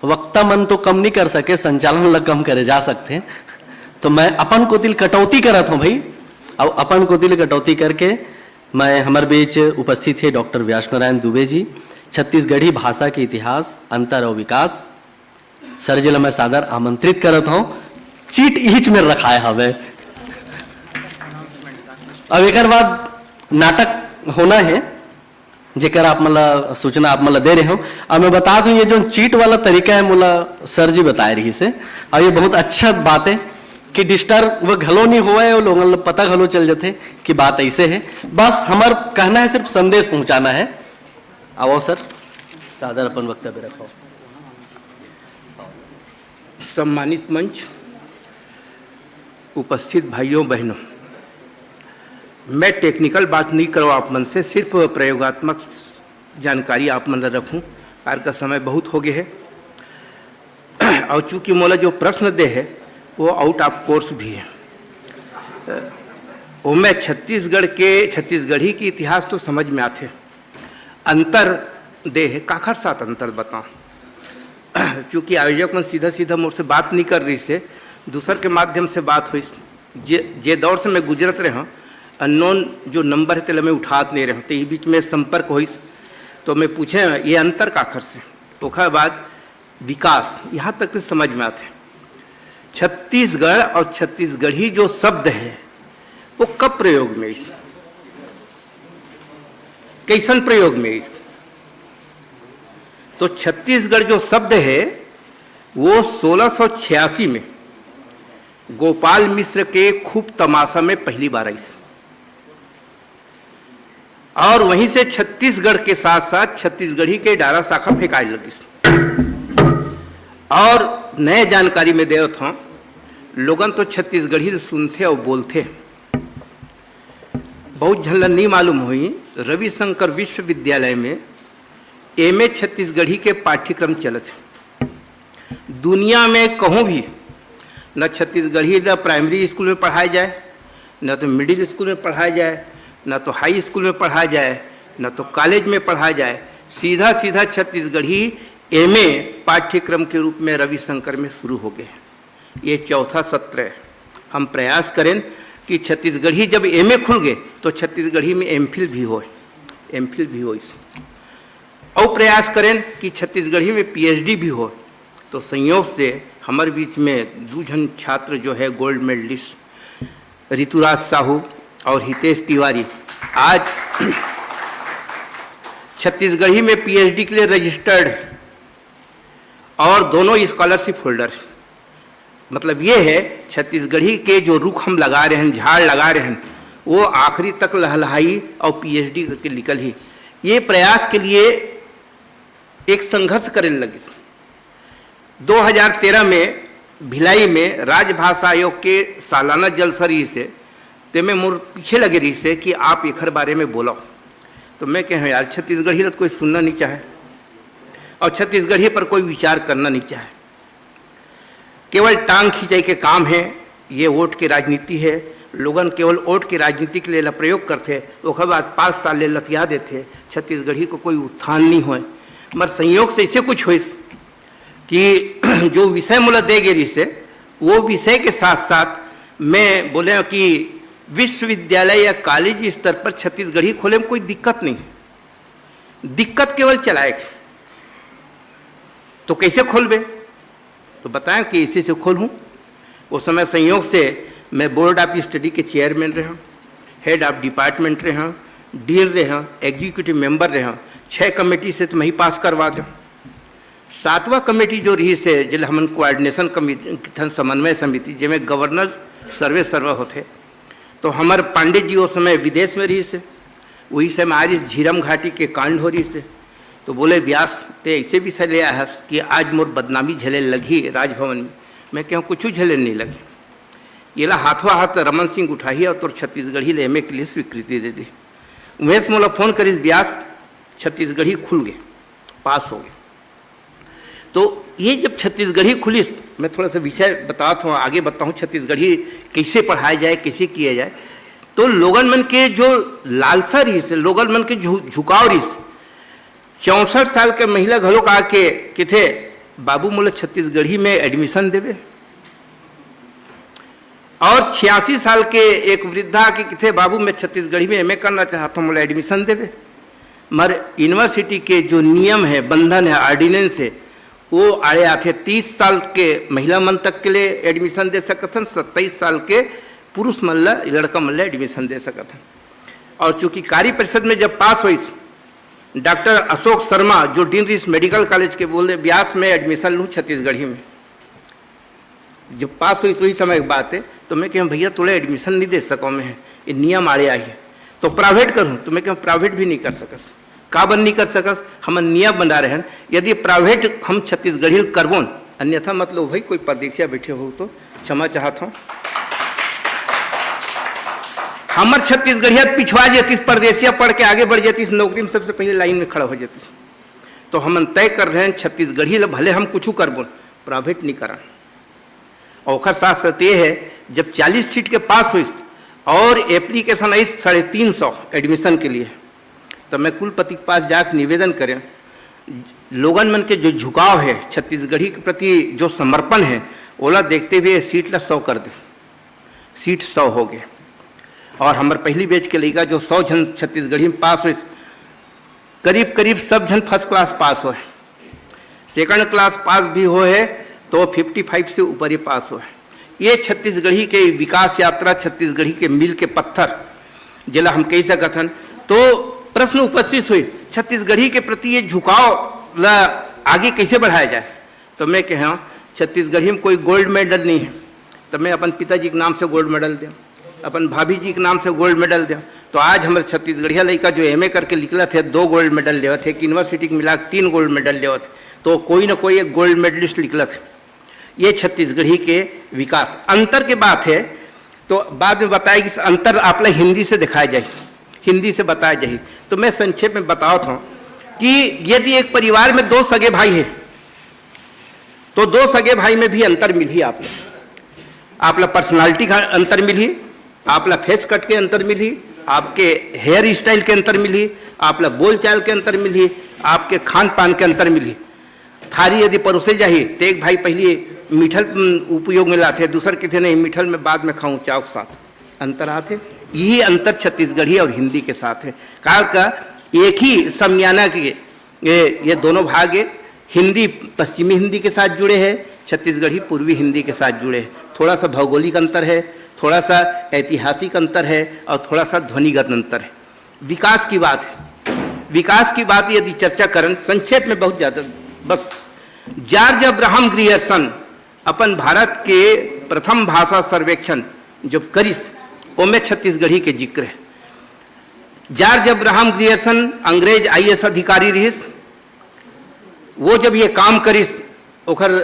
वक्ता मन तो कम नहीं कर सके, संचालन लग कम करे जा सकते हैं। तो मैं अपन को दिल कटौती करत हूँ भाई। अब अपन को दिल कटौती करके मैं हमारे बीच उपस्थित है डॉक्टर व्यास नारायण दुबे जी, छत्तीसगढ़ी भाषा के इतिहास, अंतर और विकास। सर जी मैं सादर आमंत्रित करत हूँ। चीट ईच में रखाए हवे। अब एक बाद नाटक होना है जेकर आप मला सूचना आप मला दे रहे हो। अब मैं बता दूं ये जो चीट वाला तरीका है मोला सर जी बताए रही से, और ये बहुत अच्छा बात है कि डिस्टर्ब वो घलो नहीं हुआ है और लोगों को पता घलो चल जाते कि बात ऐसे है। बस हमार कहना है सिर्फ संदेश पहुंचाना है। आओ सर, सादर अपन वक्तव्य रखो। सम्मानित मंच, उपस्थित भाइयों बहनों, मैं टेक्निकल बात नहीं करूँ आप मन से, सिर्फ प्रयोगात्मक जानकारी आप मन रखूँ। कार का समय बहुत हो गया है और चूँकि मोला जो प्रश्न दे है वो आउट ऑफ कोर्स भी है। वो मैं छत्तीसगढ़ी की इतिहास तो समझ में आते, अंतर दे है काखर साथ अंतर बताऊँ। चूँकि आयोजक मन सीधा सीधा मुझसे बात नहीं कर रही से, दूसर के माध्यम से बात हुई। जे दौर से मैं गुजरत रहा, अननोन जो नंबर है तेला मैं उठात नहीं रहा, तो ये बीच में संपर्क हुई तो मैं पूछे ये अंतर काखर से, ओखर बाद विकास यहाँ तक तो समझ में आते। छत्तीसगढ़ और छत्तीसगढ़ी जो शब्द है वो कब प्रयोग में इस कैसन प्रयोग में इस, तो छत्तीसगढ़ जो शब्द है वो 1686 में गोपाल मिश्र के खूब तमाशा में पहली बार आई और वहीं से छत्तीसगढ़ के साथ साथ छत्तीसगढ़ी के डारा शाखा फेंकाए लगी। और नए जानकारी में दे था, लोगन तो छत्तीसगढ़ी सुनते और बोलते, बहुत झल्ला नहीं मालूम हुई। रविशंकर विश्वविद्यालय में एमए छत्तीसगढ़ी के पाठ्यक्रम चलते। दुनिया में कहूँ भी न छत्तीसगढ़ी न प्राइमरी स्कूल में पढ़ाया जाए, न तो मिडिल स्कूल में पढ़ाया जाए, न तो हाई स्कूल में पढ़ाया जाए, न तो कॉलेज में पढ़ाया जाए। सीधा सीधा छत्तीसगढ़ी एमए पाठ्यक्रम के रूप में रविशंकर में शुरू हो गए। ये चौथा सत्र है। हम प्रयास करें कि छत्तीसगढ़ी जब एमए खुल गए तो छत्तीसगढ़ी में एमफिल भी हो, और प्रयास करें कि छत्तीसगढ़ी में पीएचडी भी हो। तो संयोग से हमारे बीच में दो जन छात्र जो है गोल्ड मेडलिस्ट ऋतुराज साहू और हितेश तिवारी आज छत्तीसगढ़ी में पीएचडी के लिए रजिस्टर्ड और दोनों स्कॉलरशिप होल्डर। मतलब ये है छत्तीसगढ़ी के जो रुख हम लगा रहे हैं, झाड़ लगा रहे हैं, वो आखिरी तक लहलहाई और पीएचडी करके निकल ही। ये प्रयास के लिए एक संघर्ष करने लगे। 2013 में भिलाई में राजभाषा आयोग के सालाना जलसा रही से तो मैं मोर पीछे लगे रही से कि आप एकर बारे में बोलो। तो मैं कह यार छत्तीसगढ़ी तो कोई सुनना नहीं चाहे और छत्तीसगढ़ी पर कोई विचार करना नहीं चाहे, केवल टांग खिंचाई के काम है। ये वोट की राजनीति है, लोगन केवल वोट की राजनीति के लिए प्रयोग करते, उसके बाद 5 साल ले लतिया देते, छत्तीसगढ़ी को कोई उत्थान नहीं हो। मगर संयोग से ऐसे कुछ हो कि जो विषय मुला दे गई से वो विषय के साथ साथ मैं बोले कि विश्वविद्यालय या कॉलेज स्तर पर छत्तीसगढ़ी खोले में कोई दिक्कत नहीं, दिक्कत केवल चलाए। तो कैसे खोलबे, तो बताएं कि इसी से खोलूँ। उस समय संयोग से मैं बोर्ड ऑफ स्टडी के चेयरमैन रहा, हेड ऑफ डिपार्टमेंट रहा, डीन रहा, एग्जीक्यूटिव मेंबर रहा। 6 कमेटी से तो मैं ही पास करवा दूँ। 7वां कमेटी जो रही से जिल हमन कोऑर्डिनेशन कमेटी समन्वय समिति जिसमें गवर्नर सर्वे होते, तो हमारे पांडे जी उस समय विदेश में रही से, वही समय आज इस झीरम घाटी के कांड हो रही से। तो बोले व्यास ते ऐसे विषय ले आया कि आज मोर बदनामी झेले लगी राजभवन में। मैं कहूँ कुछ झेले नहीं लगी, ये ला हाथों हाथ रमन सिंह उठाई और तो छत्तीसगढ़ी ले एमए के लिए स्वीकृति दे दी। उमेश मोला फोन करीस व्यास छत्तीसगढ़ी खुल गए, पास हो गए। तो ये जब छत्तीसगढ़ी खुली, मैं थोड़ा सा विषय बताता हूँ, आगे बताऊँ छत्तीसगढ़ी कैसे पढ़ाया जाए, कैसे किया जाए। तो लोगन मन के जो लालसा रही से, लोगन मन के झुकाव रही से, 64 साल के महिला घलों का के थे बाबू मोला छत्तीसगढ़ी में एडमिशन देवे। और 86 साल के एक वृद्धा के थे, बाबू मैं छत्तीसगढ़ी में एमए करना चाहता हूँ, मोला एडमिशन देवे। मगर यूनिवर्सिटी के जो नियम है, बंधन है, ऑर्डिनेंस है, वो आड़े आते 30 साल के महिला मन तक के लिए एडमिशन दे सकथन, 27 साल के पुरुष मन ला, लड़का मन ला एडमिशन दे सकथन। और चूंकि कार्य परिषद में जब पास हुई, डॉक्टर अशोक शर्मा जो डीन रिस मेडिकल कॉलेज के बोले व्यास में एडमिशन लूँ छत्तीसगढ़ी में, जब पास हुई वही समय की बात है। तो मैं कहूँ भैया थोड़ा एडमिशन नहीं दे सकूँ, मैं ये नियम आड़े आई है तो प्राइवेट करूँ। तो मैं कहूँ प्राइवेट भी नहीं कर सकस, का बन नहीं कर सकस, हम नियम बना रहे हैं। यदि प्राइवेट हम छत्तीसगढ़ी करबोन, अन्यथा मतलब भाई कोई परदेसिया बैठे हो तो क्षमा चाहता हूँ। हमार छत्तीसगढ़िया पिछवा जाती, परदेसिया पढ़ के आगे बढ़ जाती, नौकरी में सबसे पहले लाइन में खड़ा हो जाती। तो हम तय कर रहे हैं छत्तीसगढ़ी भले हम कुछ करबोन, प्राइवेट नहीं करा। और साथ साथ ये है, जब 40 सीट के पास हुई और एप्लीकेशन आई 350 एडमिशन के लिए, तो मैं कुलपति के पास जाकर निवेदन करें, लोगन मन के जो झुकाव है छत्तीसगढ़ी के प्रति, जो समर्पण है, ओला देखते हुए सीट ला 100 कर दे। सीट 100 हो गए। और हमारे पहली बैच के लड़का जो 100 जन छत्तीसगढ़ी में पास हुए, करीब करीब सब जन फर्स्ट क्लास पास हो, सेकंड क्लास पास भी हो है तो 55 से ऊपर ही पास हो। ये छत्तीसगढ़ी के विकास यात्रा, छत्तीसगढ़ी के मील के पत्थर जिला हम कह सकथन। तो प्रश्न उपस्थित हुई, छत्तीसगढ़ी के प्रति ये झुकाव ला आगे कैसे बढ़ाया जाए। तो मैं कह छत्तीसगढ़ी में कोई गोल्ड मेडल नहीं है, तो मैं अपन पिताजी के नाम से गोल्ड मेडल दूँ, अपन भाभी जी के नाम से गोल्ड मेडल दूँ। तो आज हमारे छत्तीसगढ़िया लड़का जो एमए करके निकला थे 2 गोल्ड मेडल लेवा थे, एक यूनिवर्सिटी के मिला 3 गोल्ड मेडल लेवा थे, तो कोई ना कोई एक गोल्ड मेडलिस्ट निकला थे। ये छत्तीसगढ़ी के विकास अंतर के बात है। तो बाद में बताया कि अंतर आप लोग हिंदी से दिखाया जाए, हिंदी से बताया जाए। तो मैं संक्षेप में बताता हूँ कि यदि एक परिवार में 2 सगे भाई है, तो 2 सगे भाई में भी अंतर मिली आप लोग पर्सनालिटी का अंतर मिली, आप लोग फेस कट के अंतर मिली, आपके हेयर स्टाइल के अंतर मिली, आप लोग बोल चाल के अंतर मिली, आपके खान पान के अंतर मिली। थारी यदि परोसे जाही तो एक भाई पहले मीठल उपयोग में लाते, दूसर कहते नहीं मीठल में बाद में खाऊं चाव के साथ, अंतर आते। यही अंतर छत्तीसगढ़ी और हिंदी के साथ है। काल का एक ही समयाना के ये दोनों भाग है। हिंदी पश्चिमी हिंदी के साथ जुड़े हैं, छत्तीसगढ़ी पूर्वी हिंदी के साथ जुड़े हैं। थोड़ा सा भौगोलिक अंतर है, थोड़ा सा ऐतिहासिक अंतर है और थोड़ा सा ध्वनिगत अंतर है। विकास की बात है, विकास की बात यदि चर्चा करें संक्षेप में बहुत ज़्यादा, बस जॉर्ज अब्राहम ग्रियर्सन अपन भारत के प्रथम भाषा सर्वेक्षण जब करिस, उसमें छत्तीसगढ़ी के जिक्र है। जॉर्ज अब्राहम ग्रियर्सन अंग्रेज IAS अधिकारी रहिस, वो जब ये काम करिस, ओखर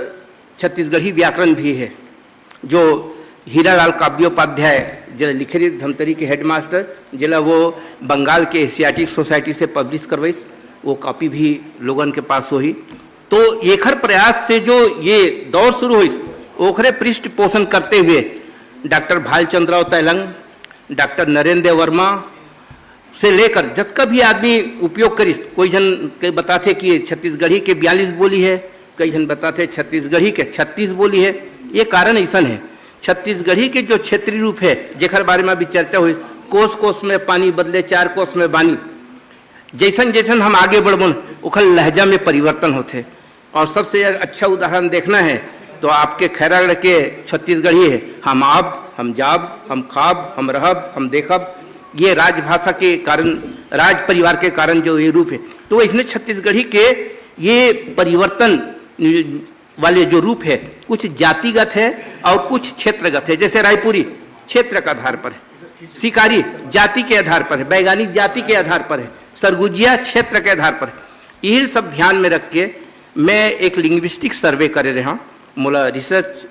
छत्तीसगढ़ी व्याकरण भी है, जो हीरालाल काव्योपाध्याय जिला लिखे रही धमतरी के हेडमास्टर, जिला वो बंगाल के एशियाटिक सोसाइटी से पब्लिश करवाइस, वो कॉपी भी लोगन के पास हो ही। तो एखर प्रयास से जो ये दौर शुरू हुई, ओखरे पृष्ठ पोषण करते हुए डॉक्टर भालचंद्रराव तैलंग, डॉक्टर नरेंद्र वर्मा से लेकर जतका भी आदमी उपयोग करिस, कोई जन के बताते कि छत्तीसगढ़ी के 42 बोली है, कई जन बताते छत्तीसगढ़ी के 36 बोली है। ये कारण ऐसा है, छत्तीसगढ़ी के जो क्षेत्रीय रूप है जेखर बारे में अभी चर्चा हुई, कोस कोस में पानी बदले 4 कोस में बानी, जैसन जैसन हम आगे बढ़बन उखल लहजा में परिवर्तन होते। और सबसे अच्छा उदाहरण देखना है तो आपके खैरागढ़ के छत्तीसगढ़ी है, हम आब, हम जाब, हम खाब, हम रहब, हम देखब। ये राजभाषा के कारण, राज परिवार के कारण जो ये रूप है, तो इसमें छत्तीसगढ़ी के ये परिवर्तन वाले जो रूप है कुछ जातिगत है और कुछ क्षेत्रगत है। जैसे रायपुरी क्षेत्र के आधार पर है, शिकारी जाति के आधार पर है, बैगानी जाति के आधार पर है, सरगुजिया क्षेत्र के आधार पर है। यही सब ध्यान में रख के मैं एक लिंग्विस्टिक सर्वे कर रहा, मोला रिसर्च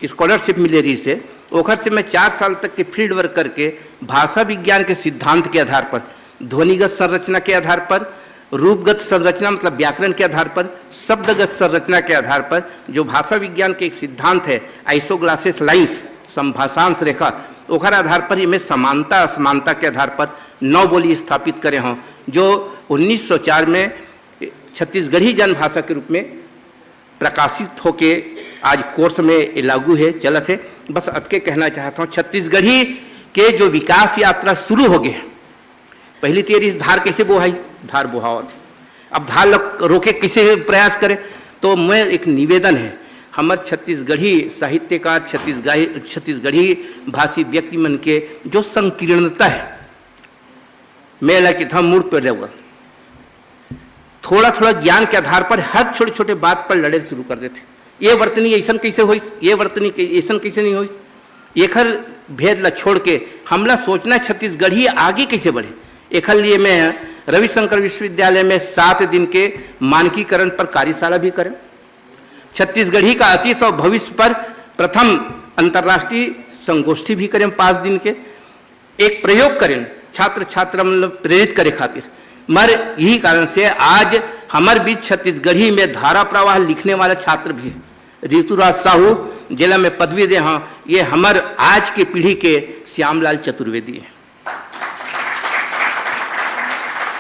स्कॉलरशिप मिले रही से, ओखर से मैं 4 साल तक के फील्ड वर्क करके भाषा विज्ञान के सिद्धांत के आधार पर, ध्वनिगत संरचना के आधार पर, रूपगत संरचना मतलब व्याकरण के आधार पर, शब्दगत संरचना के आधार पर, जो भाषा विज्ञान के एक सिद्धांत है आइसोग्लासेस लाइन्स, संभाषांश रेखा, ओखर आधार पर मैं समानता असमानता के आधार पर 9 बोली स्थापित करे हों, जो 1904 में छत्तीसगढ़ी जनभाषा के रूप में प्रकाशित होके आज कोर्स में लागू है, चलत है। बस अतके कहना चाहता हूँ, छत्तीसगढ़ी के जो विकास यात्रा शुरू हो गए, पहली तेरी धार कैसे बोहाई, धार बोहावत, अब धार रोके कैसे प्रयास करें। तो मैं एक निवेदन है, हमारे छत्तीसगढ़ी साहित्यकार, छत्तीसगढ़ी भाषी व्यक्ति मन के जो संकीर्णता है, मैं लगे था मूड पर रहूँगा, थोड़ा थोड़ा ज्ञान के आधार पर हर छोटे छोटे बात पर लड़े शुरू कर देते। ये वर्तनी ऐसा कैसे होई, ये वर्तनी ऐसा कैसे नहीं होई, एखर भेद ला छोड़ के हमला सोचना छत्तीसगढ़ी आगे कैसे बढ़े। एखर लिए मैं रविशंकर विश्वविद्यालय में 7 दिन के मानकीकरण पर कार्यशाला भी करें, छत्तीसगढ़ी का अतीत और भविष्य पर प्रथम अंतर्राष्ट्रीय संगोष्ठी भी करें, 5 दिन के एक प्रयोग करें, छात्र छात्रा मतलब प्रेरित करे खातिर। मर यही कारण से आज हमारे बीच छत्तीसगढ़ी में धारा प्रवाह लिखने वाला छात्र भी है। ऋतुराज साहू जिला में पदवी दे, हाँ, ये हमारे आज के पीढ़ी के श्यामलाल चतुर्वेदी है।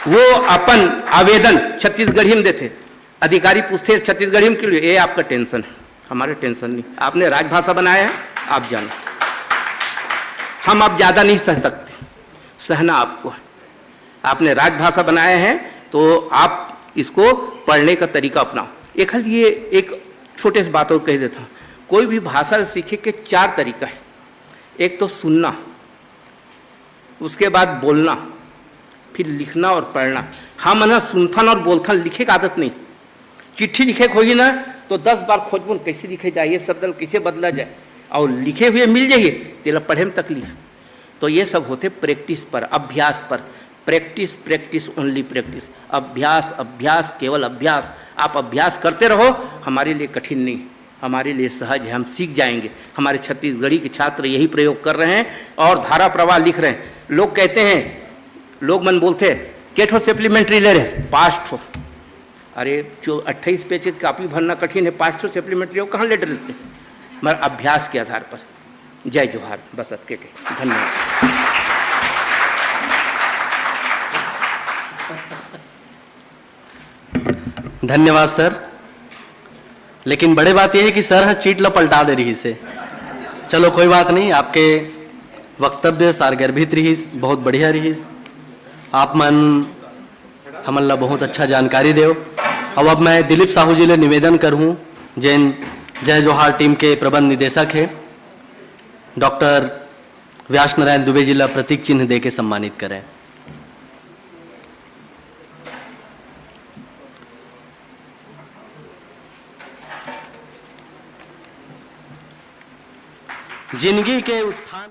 वो अपन आवेदन छत्तीसगढ़ी में देते, अधिकारी पूछते छत्तीसगढ़ी में क्यों, ये आपका टेंशन है, हमारे टेंशन नहीं, आपने राजभाषा बनाया है, आप जानो, हम अब ज़्यादा नहीं सह सकते, सहना आपको है। आपने राजभाषा बनाया है तो आप इसको पढ़ने का तरीका अपनाओ। एक हल ये एक छोटे से बात और कह देता हूँ, कोई भी भाषा सीखे के 4 तरीका है। एक तो सुनना, उसके बाद बोलना, फिर लिखना और पढ़ना। हम ना सुनथन और बोलथन लिखे का आदत नहीं, चिट्ठी लिखे खोई ना तो 10 बार खोजबुन कैसे लिखे जाए, ये शब्द कैसे बदला जाए, और लिखे हुए मिल जाइए तेला पढ़े में तकलीफ। तो ये सब होते प्रैक्टिस पर, अभ्यास पर, प्रैक्टिस प्रैक्टिस ओनली प्रैक्टिस, अभ्यास अभ्यास केवल अभ्यास। आप अभ्यास करते रहो, हमारे लिए कठिन नहीं, हमारे लिए सहज है, हम सीख जाएंगे। हमारे छत्तीसगढ़ी के छात्र यही प्रयोग कर रहे हैं और धारा प्रवाह लिख रहे हैं। लोग कहते हैं, लोग मन बोलते हैं केठो सप्लीमेंट्री ले रहे, 5 ठो, अरे जो 28 पेज की कॉपी भरना कठिन है, 5 ठो सप्लीमेंट्री हो कहाँ ले डरते, मगर अभ्यास के आधार पर। जय जोहार, बस अतके के धन्यवाद। धन्यवाद सर। लेकिन बड़े बात यह है कि सर है चीट ला पलटा दे रही से। चलो कोई बात नहीं, आपके वक्तव्य सारगर्भित रही, बहुत बढ़िया रही, आप मन हमन ला बहुत अच्छा जानकारी देव। अब मैं दिलीप साहू जी ले निवेदन करूँ, जैन जय जोहार टीम के प्रबंध निदेशक है, डॉक्टर व्यास नारायण दुबे जी ला प्रतीक चिन्ह दे के सम्मानित करें। जिंदगी के उत्थान